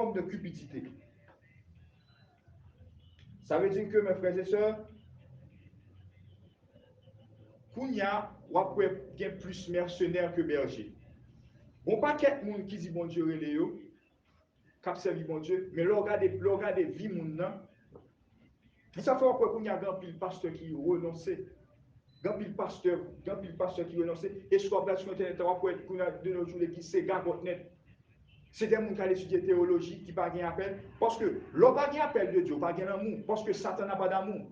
forme de cupidité. Ça veut dire que, mes frères et sœurs, Kounia, ou après, il y a plus mercenaires que berger. Bon, pas quelqu'un monde qui dit bon Dieu, Léo, qui servi bon Dieu, mais le regardez vie moun nan. Ça fait après qu'on y a grand pile pasteur qui renonce, grand pile pasteur qui renonce, et soit place sur internet, après qu'on a de nos jours l'église, c'est gagote net. C'est des gens qui ont étudié théologie, qui n'ont pas appel, parce que l'on n'a pas appel de Dieu, pas d'amour, parce que Satan n'a pas d'amour.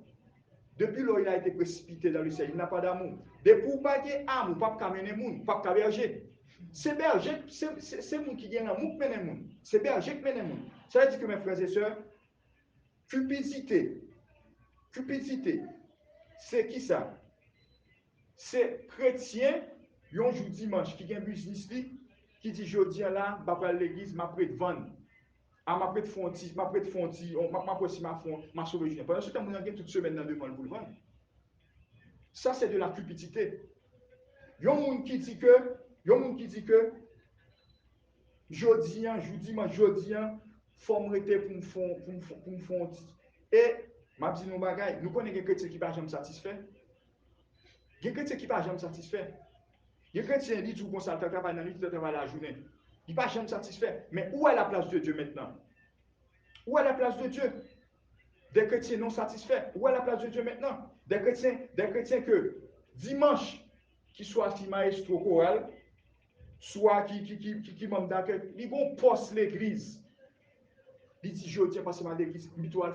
Depuis lors, il a été précipité dans le ciel, il n'a pas d'amour. Depuis qu'il n'a pas d'amour, pas de camener, pas de berger. C'est berger, c'est moun qui gagne l'amour qui mène moun. C'est berger qui mène moun. Ça veut dire que mes frères et sœurs, cupidité, c'est qui ça? C'est chrétien, yon jour dimanche, qui gagne business li, qui dit jodi là, je vais à l'église, je vais vendre. Ah, ma prête fonti, ma poste ma sauver. Pendant ce temps, on a toute semaine dans devant pour le vendre. Ça, c'est de la cupidité. Il y a un monde qui dit que, jodi, faut me rester pour me faire. Et, ma dit nous bagaille, nous connaissons des chrétiens qui ne sont jamais satisfaits. Des chrétiens qui ne sont jamais satisfaits. Des chrétiens qui disent qu'on s'en travaille dans la nuit, travaille la journée. Il ne sont jamais satisfaits. Mais où est la place de Dieu maintenant? Où est la place de Dieu? Des chrétiens non satisfaits. Où est la place de Dieu maintenant? Des chrétiens que dimanche, qui soit qui maestro choral, soit qui membre d'accueil, ils vont poste l'église. Ils disent, je tiens pas à l'église, ils font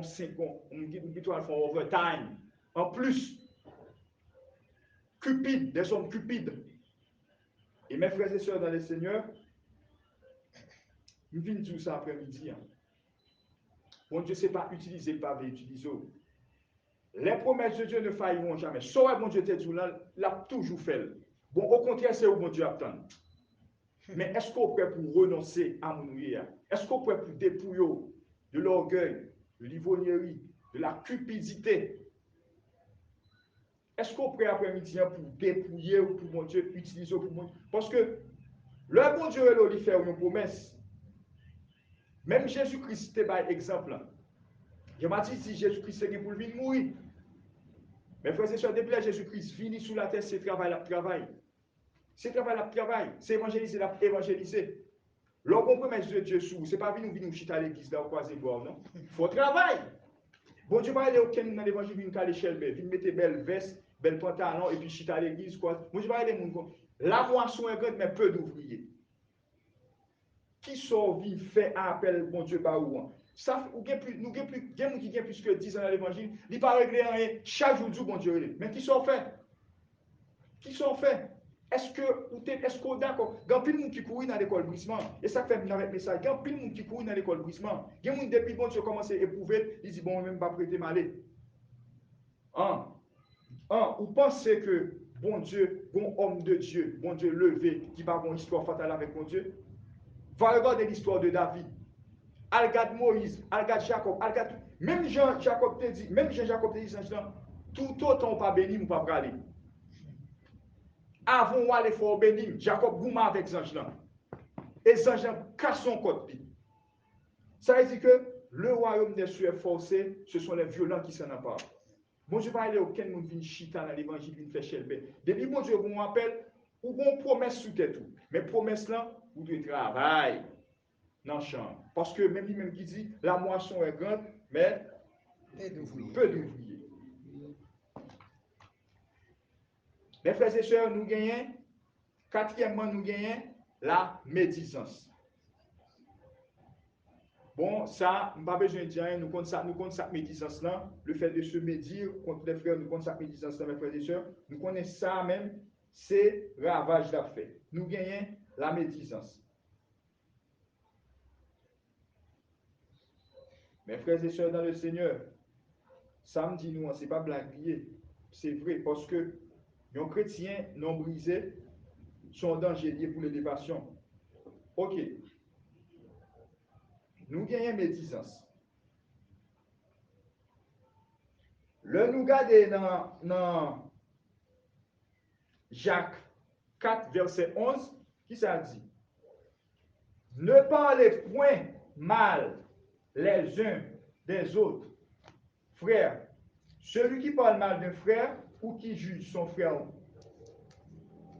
5 ans, ils font overtime. En plus, cupides, des hommes cupides. Et mes frères et sœurs dans le Seigneur, nous venons tout ça après-midi. Bon Dieu, ce n'est pas utiliser le pavé, utiliser. Les promesses de Dieu ne failliront jamais. Soit bon Dieu te dit, l'a toujours fait. Bon, au contraire, c'est où bon Dieu attend. Mais est-ce qu'on est prêt pour renoncer à mon vie? Est-ce qu'on est prêt pour dépouiller de l'orgueil, de l'ivognerie, de la cupidité? Est-ce qu'on est prêt après-midi pour dépouiller ou pour mon Dieu utiliser pour mon Dieu? Parce que le bon Dieu, il fait une promesse. Même Jésus-Christ, c'était par exemple. Je m'a dit si Jésus-Christ est pour venir mourir. Mais frères et sœurs, depuis que Jésus-Christ vient sur la terre, c'est travail, c'est travail, c'est évangéliser, évangéliser. Lorsqu'on promesse de Dieu sous, ce n'est pas venir chiter à l'église là au croisé boire, non? Il faut travailler. Bon Dieu, pas aller aucun dans l'évangile, venir caler l'échelle, venir mettre belle veste, belle pantalon et puis chiter à l'église, quoi. Moi, je vais aller mon la moisson est grande, mais peu d'ouvriers. Qui sont venus faire appel, bon Dieu, par où? Ça, nous avons plus que 10 ans dans l'évangile, il n'est pas réglé rien, chaque jour, bon Dieu, mais qui sont faits? Qui sont faits? Est-ce que d'accord? Il y a plein de gens qui courent dans l'école brisement. Et ça fait avec message. Il y a plein de gens qui courent dans l'école brisement. Il y a des gens depuis bon Dieu commence à éprouver, ils disent bon, même pas prêter malé. Vous pensez que bon Dieu, bon homme de Dieu, bon Dieu levé, qui va avoir une histoire fatale avec bon Dieu? Va regarder l'histoire de David. Algade Moïse, Algade Jacob, Algade. Même Jean-Jacob te dit, tout autant pas béni, ou pas braler. Avant d'aller faire béni, Jacob gouma avec Zangelan. Et Zangelan casse son côte. Ça veut dire que le royaume des cieux est forcé, ce sont les violents qui s'en emparent. Bon Dieu va aller aucun monde vient chita dans l'évangile, vient faire chelbe. Depuis bon Dieu vous appelle, ou bon promesse sous tête tout. Mais promesse là, vous devez travailler dans le champ. Parce que même lui-même qui dit, la moisson est grande, mais peu d'ouvriers. Mes frères et sœurs, nous gagnons, quatrièmement, nous gagnons la médisance. Bon, ça, je n'ai pas besoin de dire, nous comptons cette médisance-là, le fait de se médire contre les frères, nous comptons cette médisance-là, mes frères et sœurs, nous connaissons ça même, c'est ravage d'affaires. Nous gagnons la médisance. Mes frères et sœurs dans le Seigneur, samedi, nous, ce n'est pas blaguer, c'est vrai, parce que les chrétiens non brisés sont en danger liés pour l'élévation. Ok. Nous gagnons médisance. Le nous garder dans Jacques 4, verset 11, qui ça dit? Ne parlez point mal les uns des autres. Frère, celui qui parle mal d'un frère ou qui juge son frère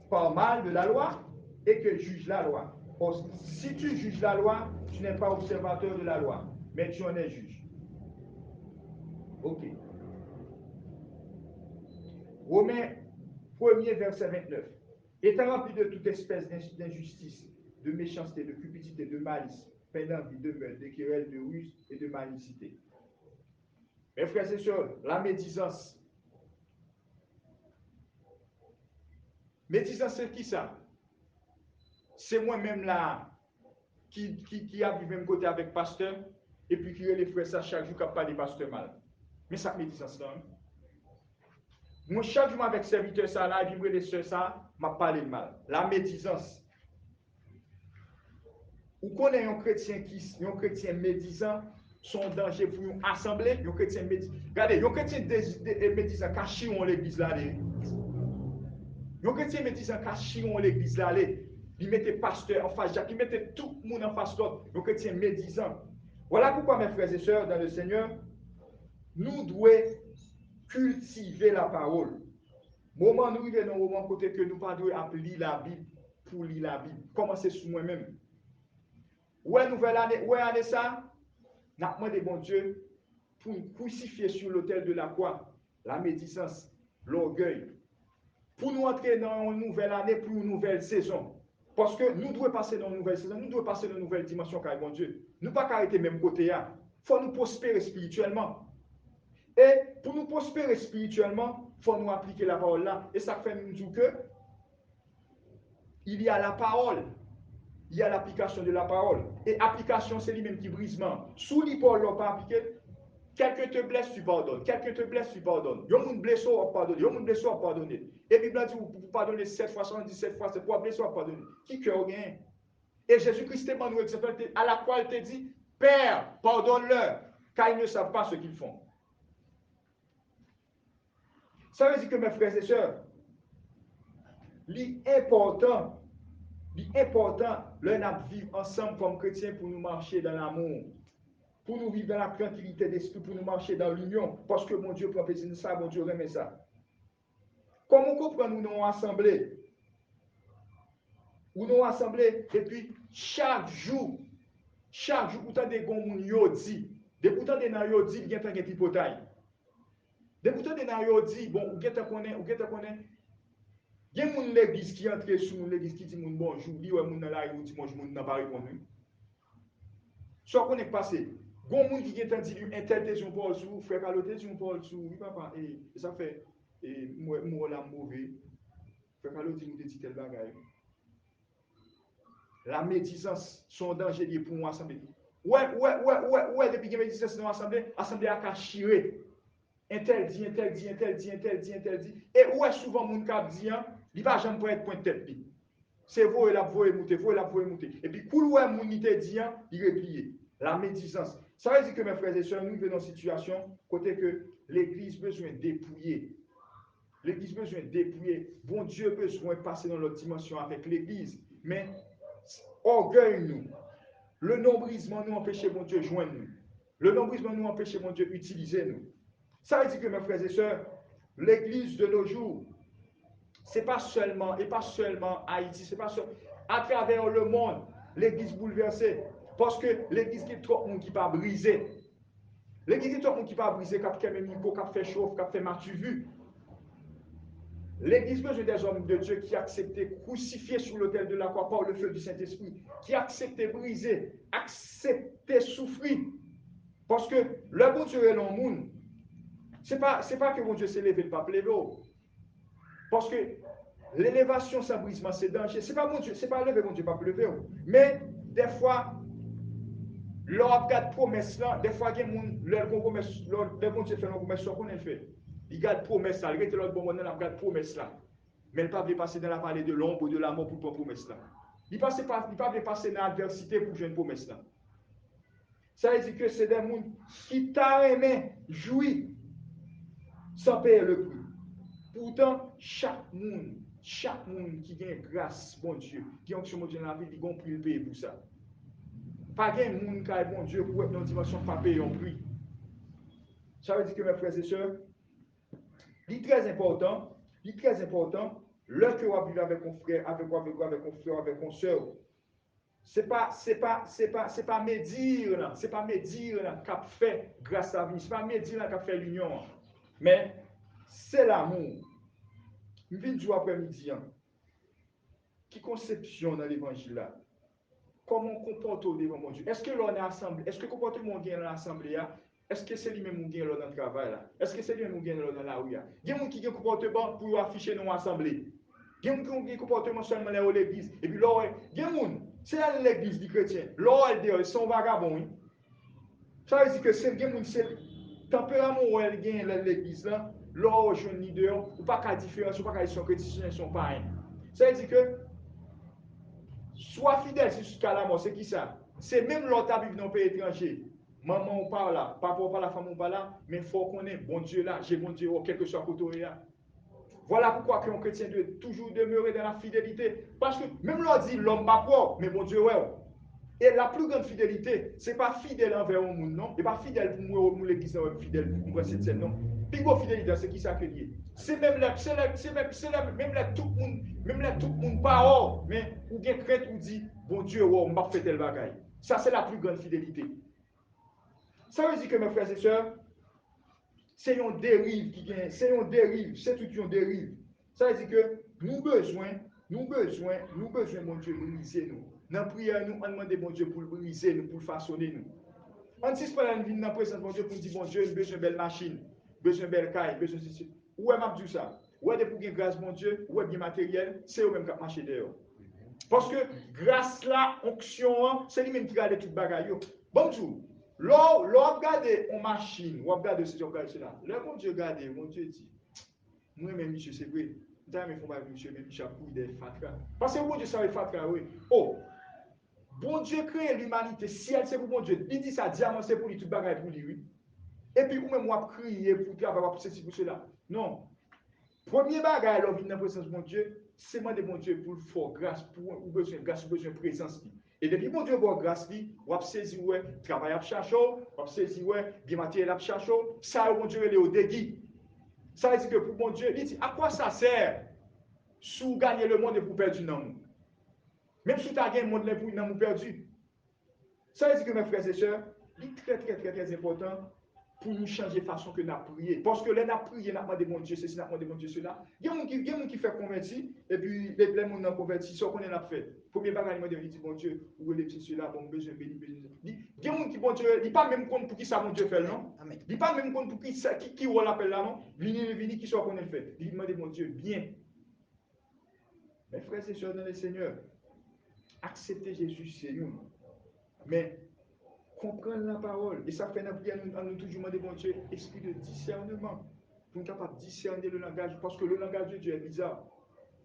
parle mal de la loi et que juge la loi. Si tu juges la loi, tu n'es pas observateur de la loi, mais tu en es juge. Ok. Romains 1er, verset 29. Étant rempli de toute espèce d'injustice, de méchanceté, de cupidité, de malice, peine d'envie, de meurtre, de querelle, de ruse et de malicité. Mes frères et sœurs, la médisance. Médisance, c'est qui ça? C'est moi-même là qui a vu même côté avec pasteur et puis qui les frères ça chaque jour qui parle des pasteurs mal. Mais ça médisance là. Moi, chaque jour avec serviteur ça là, et puis les soeurs ça, m'a parlé mal. La médisance. Ou connaît un chrétien médisant, son danger pour une assemblée, un chrétien médisant. Regardez, un chrétien médisant qui a chiron l'église là. Un chrétien médisant qui a chiron l'église là. Il mettait pasteur en face, il mettait tout le monde en face l'autre. Un chrétien médisant. Voilà pourquoi, mes frères et sœurs, dans le Seigneur, nous devons cultiver la parole. Moment nous arrivons dans un moment côté que nous ne devons pas lire la Bible pour lire la Bible. Commencez sur moi-même. Ouais, nouvelle année, ouais, année ça, nous avons demandé bon Dieu pour nous crucifier sur l'autel de la croix, la médisance, l'orgueil, pour nous entrer dans une nouvelle année, pour une nouvelle saison. Parce que nous devons passer dans une nouvelle saison, nous devons passer dans une nouvelle dimension, car bon Dieu. Nous ne pouvons pas arrêter même côté là. Il faut nous prospérer spirituellement. Et pour nous prospérer spirituellement, il faut nous appliquer la parole là. Et ça fait nous dire que il y a la parole. Il y a l'application de la parole. Et application, c'est lui-même qui brisement. Sous l'hypole, on pas appliqué. Quelqu'un te blesse, tu pardonnes. Quelqu'un te blesse, tu pardonnes. Il y a un blessé, on pardonne. Il y a un blessé, on pardonne. Et la Bible dit, vous pardonnez 7 fois, 77 fois, c'est pour blesser, on pardonne. Qui cœur rien? Et Jésus-Christ est nous exemple, à la croix, il te dit, Père, pardonne-leur, car ils ne savent pas ce qu'ils font. Ça veut dire que mes frères et sœurs, l'important, l'un à vivre ensemble comme chrétiens pour nous marcher dans l'amour, pour nous vivre dans la tranquillité d'esprit, pour nous marcher dans l'union, parce que mon Dieu prophétise ça, mon Dieu remet ça. Comment comprenons nous assemblée? Ou nous assemblée, et puis chaque jour, où tu as des gens qui dit, des pourtant des gens qui disent, il y a un pipotaille. Des pourtant des gens qui disent, bon, ou tu connais, il y a des gens qui l'église qui entre sur l'église qui dit bonjour, il y a des gens dans la rue qui disent bonjour, n'a pas répondu. Soit qu'on est passé, il y a des gens qui ont dit un tel décision pour le frère Caloté, décision pour le sous, papa, et ça fait, et moi la mauvais, frère Caloté nous dit tel bagage. La médisance, son danger lié pour nous assembler. Ouais, depuis que la médisance dans l'assemblée, l'assemblée a caché. Un tel dit. Et ouais, souvent, mon cap dit, il va jamais pour être point de tête. C'est vous et la voix monter. Et puis, quand ouais, mon dit, il replié. La médisance. Ça veut dire que mes frères et sœurs, nous venons dans une situation côté que l'église besoin dépouiller. L'église besoin dépouiller. Bon Dieu besoin de passer dans l'autre dimension avec l'église. Mais orgueil nous. Le nombrisme nous empêche mon Dieu joindre nous. Le nombrisme nous empêche mon Dieu utiliser nous. Ça veut dire que mes frères et sœurs, l'église de nos jours, c'est pas seulement, et pas seulement Haïti, c'est pas seulement, à travers le monde, l'église bouleversée. Parce que l'église qui est trop monde qui pas brisé. L'église qui est trop monde qui pas brisé, qui a fait micro, qui a fait chauffe, qui a fait matu vu. L'église besoin des hommes de Dieu qui acceptent crucifier sur l'autel de la croix par le feu du Saint-Esprit, qui acceptent briser, acceptent souffrir. Parce que le bon Dieu est dans le monde. Ce n'est pas que mon Dieu s'est levé, le pape levé. Parce que l'élévation sans brisement, c'est danger. Ce n'est pas mon Dieu, c'est pas levé, mon Dieu, pas levé. Mais des fois, l'on regarde promesse là, des fois, le bon Dieu fait une promesse, qu'on a fait. Il garde promesse là, il regarde l'autre bon moment, il regarde promesse là. Mais il ne peut pas passer dans la vallée de l'ombre ou de la mort pour prendre promesse là. Il ne peut pas passer dans l'adversité pour jouer une promesse là. Ça veut dire que c'est des gens qui t'a aimé, jouir, sans payer le prix. Pourtant, chaque monde qui a grâce, bon Dieu, qui a onction de Dieu dans la vie, il a pris le payer pour ça. Pas de monde qui est bon Dieu pour être dans une dimension pas payer un prix. Ça veut dire que mes frères et sœurs, il est très important, l'heure que vous vivez avec un frère, avec un frère, avec une soeur, c'est pas médire, c'est pas médire qu'a fait grâce à vie, c'est pas médire qu'a fait l'union, mais c'est l'amour. Une vie du après-midi, qui conception dans l'évangile là? Comment on comporte devant mon Dieu? Est-ce que l'on est assemblé? Est-ce que le comportement gagne dans l'assemblée? Est-ce que c'est lui-même qui gagne dans le travail? Est-ce que c'est lui-même qui gagne dans la rue? Il y a des gens qui ont un comportement pour afficher dans l'assemblée. Il y a des gens qui ont un comportement seulement dans l'église. Et puis là, il y a des gens, c'est dans l'église du chrétien. Là, ils sont vagabonds. Ça veut dire que c'est le tempérament où elle gagne dans l'église. Là, je ne dis dehors, ou pas qu'à différence, ou pas qu'à dire que les sont pareils. Ça veut dire que sois fidèle jusqu'à la mort. C'est qui ça? C'est même l'autre à vivre dans un pays étranger. Maman, on parle là. Papa, on parle la femme, on parle là. Mais il faut qu'on ait bon Dieu là. J'ai bon Dieu, quel que soit côté là. Voilà pourquoi un chrétien doit toujours demeurer dans la fidélité. Parce que même l'on dit l'homme pas quoi, mais bon Dieu, ouais. Et la plus grande fidélité, ce n'est pas fidèle envers le monde, non. Et pas fidèle pour moi, pour l'église, fidèle pour cette scène, non. Puis gros fidélité, c'est qui ça que lié? C'est même là, même là, tout le monde pas hors, mais ou bien crête ou dit, bon Dieu, on m'a fait tel bagaille. Ça, c'est la plus grande fidélité. Ça veut dire que mes frères et sœurs, c'est une dérive qui vient, c'est une dérive, c'est toute une dérive. Ça veut dire que nous besoin, mon Dieu, briser nous. Dans la prière, nous, on demande bon Dieu pour le briser nous, pour le façonner nous. On dit pas dans la présence de bon Dieu pour dire bon Dieu, besoin de belle machine, besoin de belle caille, besoin de ceci. Où est m'a dit ça? Où est pour grâce mon Dieu, où est bien matériel, c'est eux même qui marcher dehors. Parce que grâce là, onction, c'est lui même qui garde toute bagaille. Bonjour. L'on regarde une machine, on regarde ce qu'on regarde cela. Là, mon Dieu regarde, mon Dieu dit, moi-même, monsieur, c'est vrai. Jamais il faut pas monsieur, mais monsieur a couille des fatra. Parce que mon Dieu savait fatra, oui. Oh, bon Dieu crée l'humanité, ciel c'est pour bon Dieu. Il dit ça, diamant c'est pour lui, tout bagaille pour lui, oui. Et puis, ou même moi, crier pour travailler pour ceci, pour cela. Non. Premier bagaille, l'homme vient dans la présence de mon Dieu, c'est demander bon Dieu pour le fort grâce, pour ou besoin de grâce, ou besoin de présence. Et depuis mon Dieu bon grâce, on va saisir, ouais, travail à chercher, on va saisir, ouais, bien matériel à chercher, ça, mon Dieu, il est au déguis. Ça veut dire que pour mon Dieu, il dit, à quoi ça sert si vous gagnez le monde et pour perdre non? Même si tu as gagné le monde et pour perdu. Ça veut dire que mes frères et sœurs, il est très important pour nous changer de façon que nous prions. Parce que là, nous prions, nous demandons mon Dieu, ceci, nous demandons mon Dieu, cela. Il y a des gens qui font convertir, et puis les gens qui ont converti, ce qu'on a fait. Premier bagage, il dit, mon Dieu, où est les petits ceux-là, bon, besoin, béni. Il y a des gens qui, bon Dieu, il n'est pas même compte pour qui ça, mon Dieu, fait, non? Il n'est pas même compte pour qui on l'appelle là, non? Vini, qui soit qu'on a fait. Il demande, mon Dieu, bien. Mes frères et sœurs dans le Seigneur, acceptez Jésus, Seigneur. Mais, comprendre la parole. Et ça fait la prière, nous toujours demander, bon Dieu, esprit de discernement. Pour nous capables de discerner le langage, parce que le langage de Dieu est bizarre.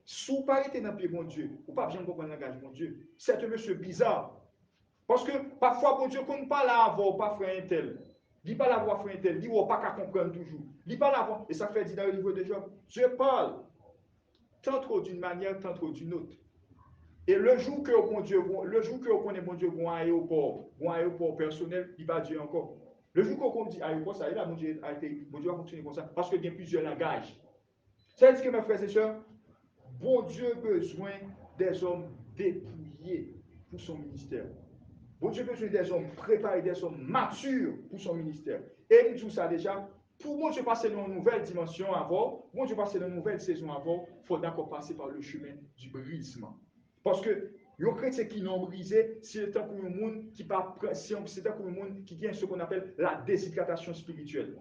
Si vous pas été dans le pied, bon Dieu, ou pas bien comprendre le langage, bon Dieu, c'est un monsieur bizarre. Parce que parfois, bon Dieu, quand on parle à avoir, pas frère un tel, il pas l'avoir frère un tel, il ne pas qu'à comprendre toujours. Il pas l'avoir, et ça fait dire dans le livre de Job, je parle tantôt d'une manière, tantôt d'une autre. Et le jour que bon Dieu, on connaît bon Dieu, bon aéroport personnel, il va Dieu encore. Le jour qu'on dit aéroport, ça y est là, bon Dieu va fonctionner comme ça, parce qu'il y a plusieurs langages. Ça veut dire que mes frères et sœurs, bon Dieu a besoin des hommes dépouillés pour son ministère. Bon Dieu a besoin des hommes préparés, des hommes matures pour son ministère. Et il dit ça déjà, pour bon Dieu passer dans une nouvelle dimension avant, bon Dieu passer dans une nouvelle saison avant, il faut d'abord passer par le chemin du brisement. Parce que les chrétiens qui n'ont brisé, c'est un pour le monde qui c'est un pour le monde qui gagne ce qu'on appelle la déshydratation spirituelle,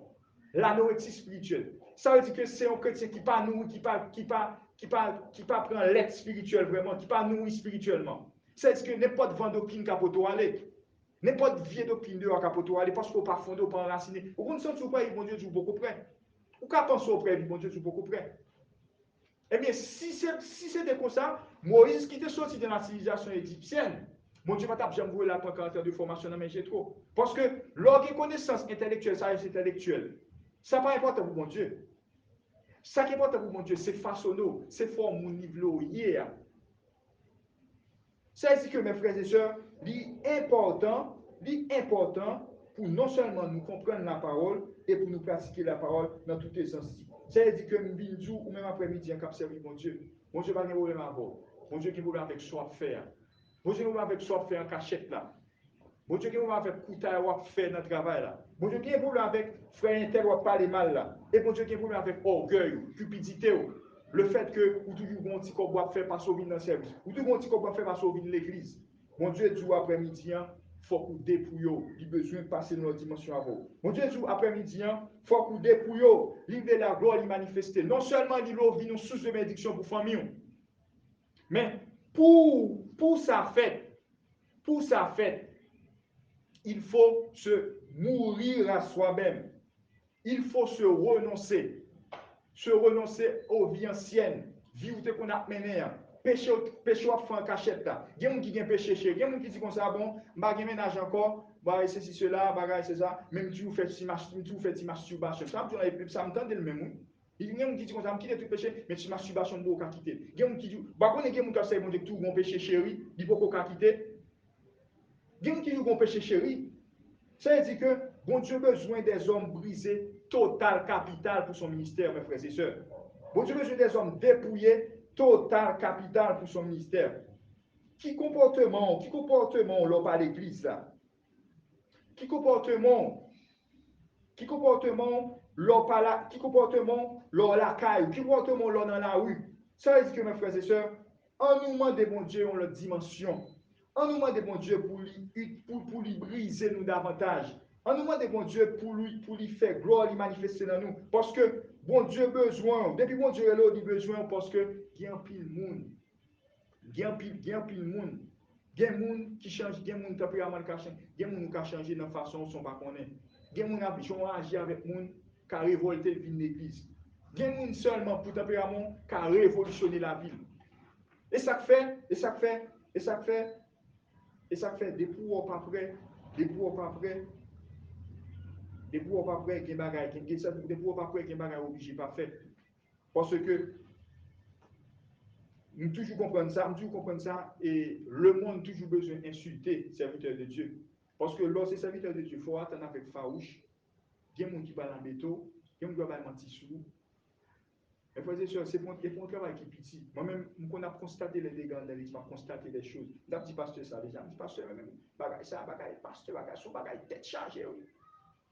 l'anorexie spirituelle. Ça veut dire que c'est un chrétien qui pas nourri, qui pas prend l'aide spirituelle vraiment, qui pas nourri spirituellement. C'est-à-dire que n'importe vent d'opine capoto aller, n'importe vie d'opine dehors capoto aller, parce qu'on pas fondé, on pas enraciné. Au contraire, tu pas, bon Dieu, tu beaucoup près. Ou qu'à penser auprès, bon Dieu, tu beaucoup près. Eh bien, si c'était comme ça, Moïse qui était sorti de la civilisation égyptienne, mon Dieu, je vais vous la 40 heures de formation dans mes trop. Parce que leur connaissance intellectuelle, ça reste intellectuel. Ça n'est pas important pour mon Dieu. Ça qui est important pour mon Dieu, c'est façonner, c'est former mon niveau hier. Ça veut dire que mes frères et sœurs, l'important pour non seulement nous comprendre la parole et pour nous pratiquer la parole dans tous les sens. Ça veut dire que nous venons jour ou même après-midi en cap servir mon Dieu. Mon Dieu pas de problème avec vous. Mon Dieu qui vous avec soif faire. Mon Dieu qui vous avec soif faire en cachette là. Mon Dieu qui vous avec coutaille ou faire dans le travail là. Mon Dieu qui vous avec frère inter ou parler mal là. Et mon Dieu qui vous avec orgueil, cupidité. Le fait que vous toujours bon petit qu'on doit faire passer au vin dans le service. Vous toujours bon petit qu'on doit faire passer au vin de l'église. Mon Dieu dit après-midi, il faut qu'on dépouille, il a besoin de passer dans notre dimension avant. Mon Dieu dit après-midi, il faut qu'on dépouille, il veut la gloire, il manifester. Non seulement il veut une source de bénédiction pour la famille, mais pour sa fête, il faut se mourir à soi-même. Il faut se renoncer aux vies anciennes, vie où qu'on a mené. Péché à faire en cachette là. Il y a des gens qui ont péché chez, il y a des gens qui disent comme ça, bon, bah, il ménage encore, bah, c'est cela, bah, c'est ça, même si vous faites si masturbation. Ça me tente le même. Il y a des gens qui disent comme ça, qui est tout péché, mais si masturbation, vous pouvez quitter. Il y a des gens qui disent, bah, il y a des gens qui disent tout bon péché chéri, il faut qu'on quitter. Il y a des gens qui disent bon péché chéri. Ça veut dire que bon Dieu a besoin des hommes brisés, total, capital pour son ministère, mes frères et sœurs. Bon Dieu a besoin des hommes dépouillés, total, capital pour son ministère. Qui comportement l'on par l'église là? Qui comportement l'on la caille? Qui comportement l'on dans la rue? Ça veut dire que mes frères et sœurs, en nous demande de bon Dieu on leur dimension. En nous demande de bon Dieu pour lui briser nous davantage. En nous demande de bon Dieu pour lui faire gloire, lui manifester dans nous. Parce que bon Dieu besoin, depuis bon Dieu est là, il a besoin parce que il y a un pile monde. Il y a un pile monde. Il y a un monde qui change, il y a un monde tempérament qui change, il y a un monde qui change dans la façon dont on va connaître. Il y a un monde qui a agi avec monde qui a révolté l'église. Il y a un monde seulement pour tempérament qui a révolutionné la ville. Et ça fait, des pour pas prêt, des pour pas prêt, des pour pas prêt, qui bagaille, des pour pas prêt, qui bagaille obligé pas faire. Parce que nous toujours comprendre ça, et le monde toujours besoin d'insulter serviteurs de Dieu. Parce que lorsque serviteurs de Dieu, il faut attendre avec farouche. Il y a des gens qui parlent en béton, il y a des gens qui parlent mentir sur vous. Mes frères et sœurs, c'est pour un travail qui est petit. Moi-même, on a constaté les dégâts dans l'église, on a constaté des choses. On a dit pasteur ça déjà, dit pasteur même, bagaille ça, bagaille, pasteur, bagaille, son bagaille tête chargée.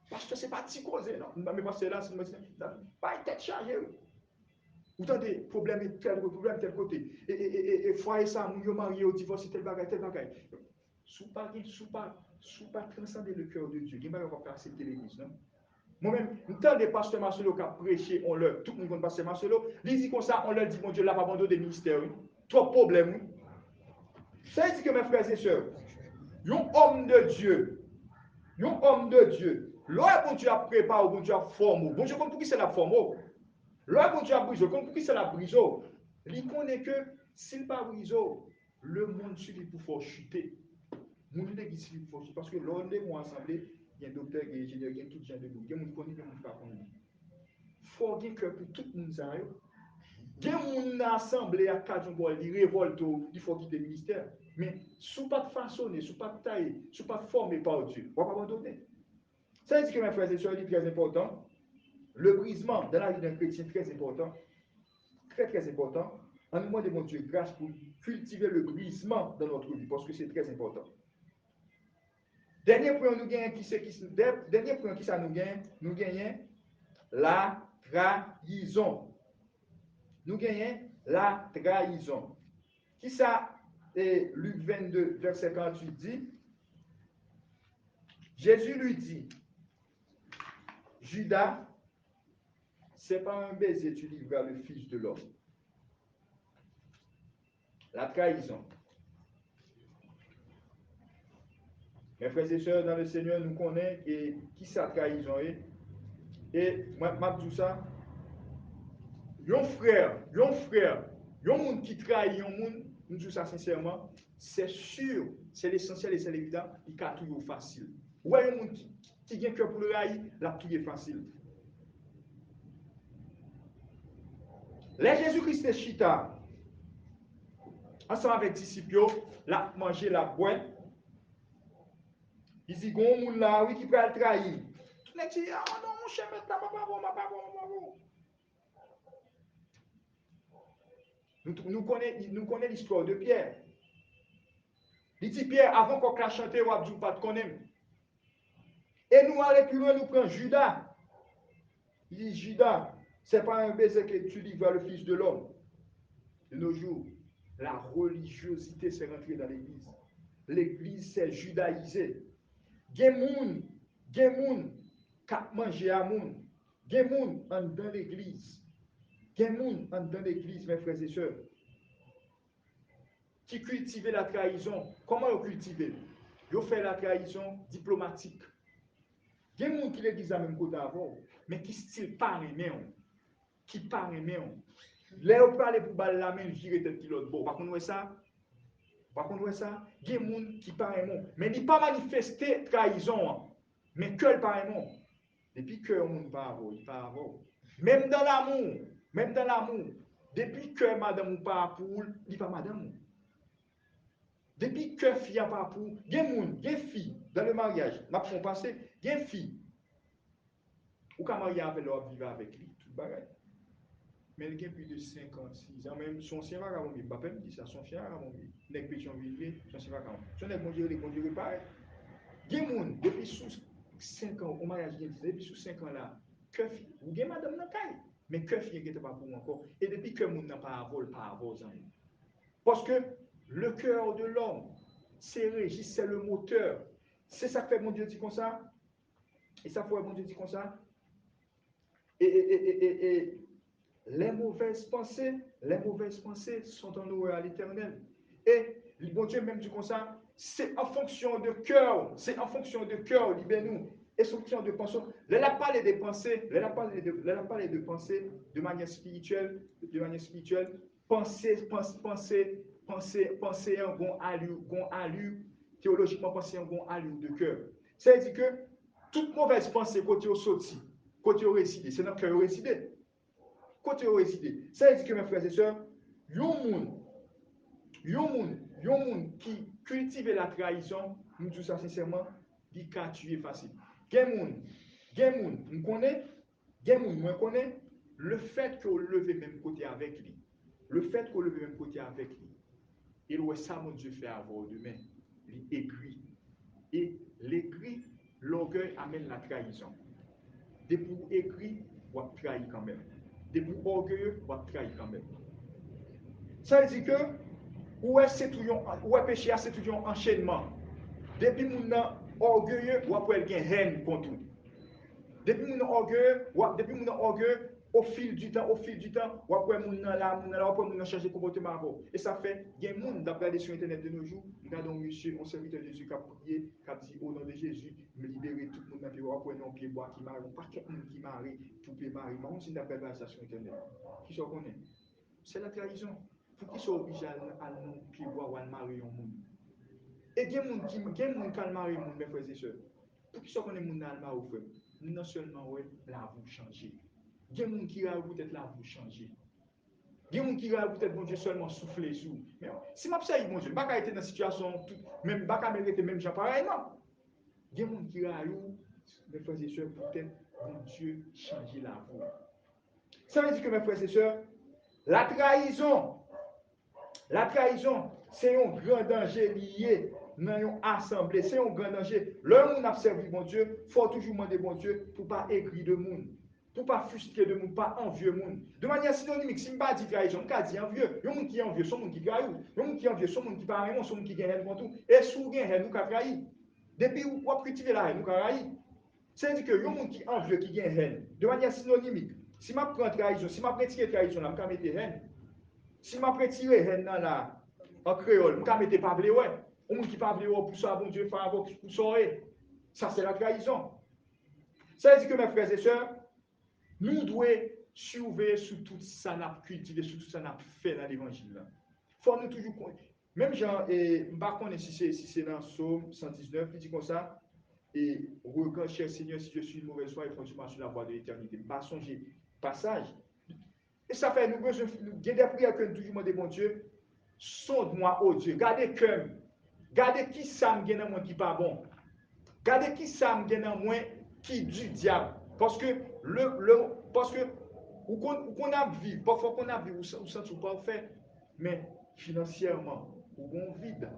Pasteur, c'est pas petit causé, non? Mais pasteur là, c'est pas tête chargée. Vous avez des problèmes tel côté. Et foyer ça, mon marié, au divorce, tel bagaille. Sous pas transcender le cœur de Dieu. Il ne va pas accepter l'église, non? Moi-même, tant des pasteurs Marcelo qui a prêché, on leur, tout le monde connaît pasteur Marcelo, il dit comme ça, on leur dit, mon Dieu, là, pas abandonné des ministères, oui. Trop de problèmes, oui. Ça veut dire que mes frères et sœurs, un homme de Dieu, l'homme bon Dieu a préparé, bon Dieu a formé, bon Dieu, pour qui c'est la formé? L'homme bon Dieu a brisé, pour qui c'est la brisé? Il connaît que s'il pas brisé, le monde suffit pour faire chuter. Mon l'église suffit pour faire chuter, parce que l'homme des mots assemblés, il y a un docteur, il y a un ingénieur, il y a tout genre de monde. Il y a des gens qui connaissent, il y a des gens qui ne connaissent pas. Il faut qu'il y ait un cœur pour tout le monde. Il y a des gens qui assemblés à 4 jours, ils révoltent, il faut quitter le ministère. Mais si pas de façonner, si pas de tailler, si pas de former par Dieu, on va pas abandonner. Ça veut dire que mes frères et sœurs, c'est très important. Le brisement dans la vie d'un chrétien est très important. Très, très important. En nous demandant de mon Dieu grâce pour cultiver le brisement dans notre vie, parce que c'est très important. Dernier point, dernier point qui ça nous gagne la trahison. Nous gagnons la trahison. Qui ça, Luc 22, verset 48 dit, Jésus lui dit, Judas, c'est pas un baiser tu livreras le Fils de l'homme. La trahison. Mes frères et sœurs, dans le Seigneur, nous connaissons et qui sa trahison est. Et moi, je dis ça. Un frère, un monde qui trahit un monde, nous disons ça sincèrement, c'est sûr, c'est l'essentiel et c'est évident, il a toujours facile. Ouais, un monde qui a un cœur pour le haïr, l'a tout est facile. Les Jésus-Christ est chita, ensemble avec les disciples, l'a mangé, l'a boire. Il dit, gon moun là, oui, qui peut le trahir. Tout le monde dit, ah non, mon cher, maintenant, pas bon. Nous connaissons l'histoire de Pierre. Il dit, Pierre, avant qu'on la chante, on a dit, pas de connaître. Et nous allons plus loin, nous prenons Judas. Il dit, Judas, ce n'est pas un baiser que tu livres le Fils de l'homme. De nos jours, la religiosité s'est rentrée dans l'Église. L'Église s'est judaïsée. Gen moun qui a mangé à moun. Gen moun en dans l'Église. Gen moun en dans l'Église, mes frères et sœurs, qui cultive la trahison. Comment ils cultivent? Ils font la trahison diplomatique. Gen moun qui l'Église a même côté avant, mais qui style pas aimé, qui pas aimé. Là, on peut aller pour balle la main, virer tête l'autre. Bon, par contre, ça, il y a des gens qui parlent, mais il n'est pas manifesté trahison, mais que le parlement. Depuis que le monde pas avoir, il pas avoir. Même dans l'amour, depuis que madame ou pas pour, il pas madame. Depuis que fille a pas pour, il y a des filles dans le mariage, n'a pas passé, il y a des filles. Ou quand marier avec leur vivre avec lui, tout bagaille. Mais il y a plus de 56 ans, même son chien va à mon vie. Papa me dit ça, son chien va à mon vie. N'est que son vivre, son chien va à mon vie. Son n'est bon Dieu, pareil. Il y a des gens, depuis sous 5 ans, au mariage, depuis sous 5 ans là, que fille, ou bien madame n'a pas, mais que fille n'était pas pour encore. Et depuis que moun n'a pas à vol, pas à vol. Parce que le cœur de l'homme, c'est régis, c'est le moteur. C'est ça que fait mon Dieu dit comme ça. Et ça fait mon Dieu dit comme ça. Et les mauvaises pensées sont en horreur à l'Éternel. Et le bon Dieu même dit comme ça, c'est en fonction de cœur, libère-nous. Et son fonction de pensée, elle a parlé des pensées, elle a parlé de pensées de manière spirituelle, penser en bon allure, théologiquement penser en bon allure de cœur. C'est-à-dire que toute mauvaise pensée côté au sorti, côté au résidé, c'est notre cœur au résidé. Côté au résidé. Ça veut dire que mes frères et sœurs, yon moun qui cultive la trahison, nous disons ça sincèrement, il a tué facile. Gen moun, on connaît, le fait qu'on leve même côté avec lui. Et ouais, ça, mon Dieu fait avoir demain. Il écrit. Et l'écrit, l'orgueil amène la trahison. Des pour écrit, on va trahir quand même. Des pour orgueilleux, on va trahir quand même. Ça veut dire que, où est péché, c'est tout un enchaînement. Depuis mon orgueilleux, on va avoir une haine contre tout. Depuis mon orgueilleux, au fil du temps, on va avoir changer de comportement. Et ça fait, il y a des gens qui regardent sur Internet de nos jours, regardons monsieur, on serviteur de Jésus qui a prié, qui a dit au nom de Jésus, me libérer tout le monde dans le pied, on va prendre un pied bois qui marie, pas quelqu'un qui marie, tout peut marier. Mais on s'y appelle ça sur Internet. Qui s'en connaît? C'est la trahison. Pour qui soit obligé à nous pied bois ou à marier un monde. Et il y a des gens qui ont marié un monde, mes frères et sœurs. Pour qui soit connaît mon alma au frère? Non seulement ouais, la vous changer. Il y a des gens qui ont peut-être la vous changer. Il y a des gens qui ont peut-être bon Dieu seulement souffler sur. Mais si je sais bon Dieu, je ne vais pas être dans une situation même je ne vais pas être même gens pareil non. Il y a des gens qui ont mes frères et sœurs peut-être bon Dieu changer la vous. Ça veut dire que mes frères et sœurs, la trahison, c'est un grand danger lié dans une assemblée. C'est un grand danger. L'homme on a servi bon Dieu, il faut toujours demander bon Dieu pour ne pas aigrir de monde, pour ne pas frustrer de monde, pas envieux monde. De manière synonymique, si je ne dis pas trahison, je dis envieux. Il y a un monde qui est envieux, son monde qui trahit. Il y a un monde qui est envieux, son monde qui parle vraiment, son monde qui gagne contre tout. Et si vous gagnez, nous avons trahi. Depuis où vous cultivez la haine, nous avons trahi. C'est-à-dire que il y a un monde qui est envieux, qui gagne haine. De manière synonymique, si je prends trahison, si je prends trahison, je vais mettre haine. Si je prends tirer haine là, en créole, je vais mettre pas blé, ouais. On ne qui pas blé pour ça, bon Dieu, faire pour ça. Ça, c'est la trahison. Ça veut dire que mes frères et sœurs, nous devons surveiller sur tout ça n'a cultivé, sur tout ça n'a fait dans l'évangile. Il faut nous toujours. Même Jean, et je ne sais pas si c'est dans Psaume 119, il dit comme ça. Et regarde, cher Seigneur, si je suis une mauvaise foi, il faut que je marche sur la voie de l'éternité. Pas songer, passage. Et ça fait, nous besoin, des prières que nous toujours demandons, bon Dieu, sonde-moi, oh Dieu, gardez cœur, gardez qui ça me gagne moi qui pas bon. Regardez qui ça me gagne en moins qui du diable. Parce que parce que ou qu'on a vécu, parfois qu'on a vécu, ou sent pas fait, mais financièrement, ou bon vide.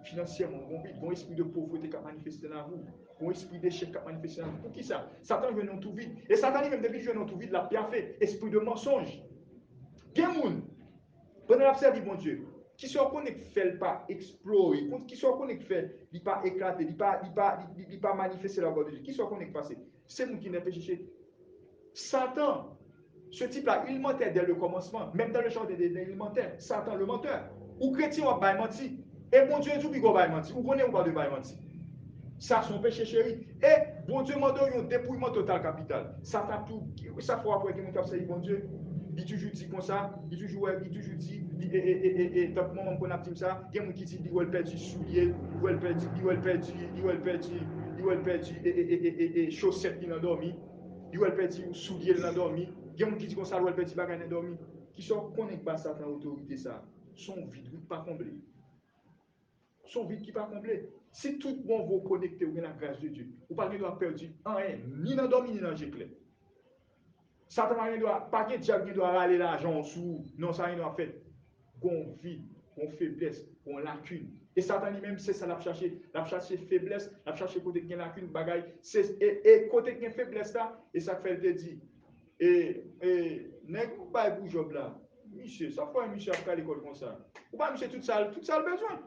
Financièrement, bon vide, bon esprit de pauvreté qui a manifesté dans vous, bon esprit d'échec qui a manifesté dans vous. Pour qui ça? Satan vient dans tout vide. Et Satan même depuis qu'il vient dans tout vide, l'a bien fait. Esprit de mensonge. Bien moun. Pendant la service, bon Dieu, qui soit qu'on ne fait pas explorer, qui soit qu'on ne fait, il pas éclater, il pas manifester la gloire de Dieu, qui soit qu'on ne passer. C'est nous qui n'est pas cherché. Satan, ce type-là, il mentait dès le commencement, même dans le jardin il mentait. Satan, le menteur. Ou chrétien, on va mentir. Et bon Dieu, tout va mentir. Vous connaissez ou pas de mentir? Ça, son péché chéri. Et bon Dieu m'a donné un dépouillement total capital. Satan, tout, ça faut après que mon cap bon Dieu. Il toujours dit comme ça, il toujours dit, et tant que moi, on a dit ça, il y a des gens qui disent, il va perdre soulier, il va perdre, et chaussettes qui n'ont dormi, il va perdre soulier qui n'ont dormi, il y a des gens qui disent comme ça, il va perdre bagage qui dormi, qui sont connectés à Satan, autorité, ça, son vide, pas comblé. Son vide qui pas comblé. Si tout le monde vous connecter à la grâce de Dieu, vous ne pouvez pas perdre rien, ni dans dormi, ni dans le Satan ne doit pas que diable doit râler l'argent sous. Non, ça ne doit faire. Qu'on vide, qu'on faiblesse, qu'on lacune. Et Satan lui-même, c'est ça, l'a cherché faiblesse, l'a cherché côté qui lacune, bagaille. Et côté qui faiblesse là, et ça fait le dit. Et n'est pas pour job là. Monsieur, ça fait un monsieur à l'école comme ça. Ou pas monsieur tout ça le besoin.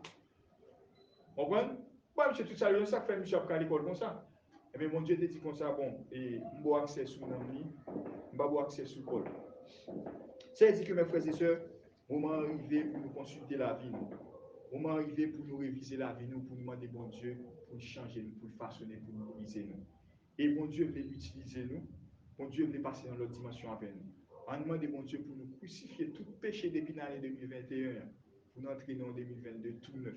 Vous comprenez? Pas monsieur tout ça, ça fait monsieur à l'école comme ça. Et bien mon Dieu te dit comme ça, bon, et je accès sur l'ami, je vais avoir accès sur le col. Ça dit que mes frères et sœurs, moment arrivé pour nous consulter la vie, moment arrivé pour nous réviser la vie, pour nous demander bon Dieu, pour changer nous, pour façonner, pour nous utiliser nous. Et bon Dieu veut utiliser nous, bon Dieu veut passer dans l'autre dimension avec nous. On demande bon Dieu pour nous crucifier tout péché depuis l'année 2021, pour nous entraîner en 2022 tout neuf,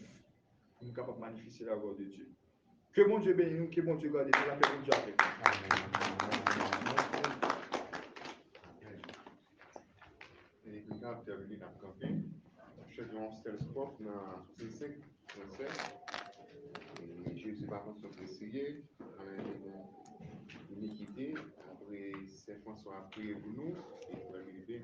pour nous capables de manifester la gloire de Dieu. Que bon Dieu bénisse nous, que bon Dieu garde nous, la paix de Dieu avec nous. Et puis, quand tu as vu la campagne, je suis en stelsport dans C5, et je ne sais pas comment se préciser, l'iniquité, après, c'est François a prié pour nous, et pour la vérité,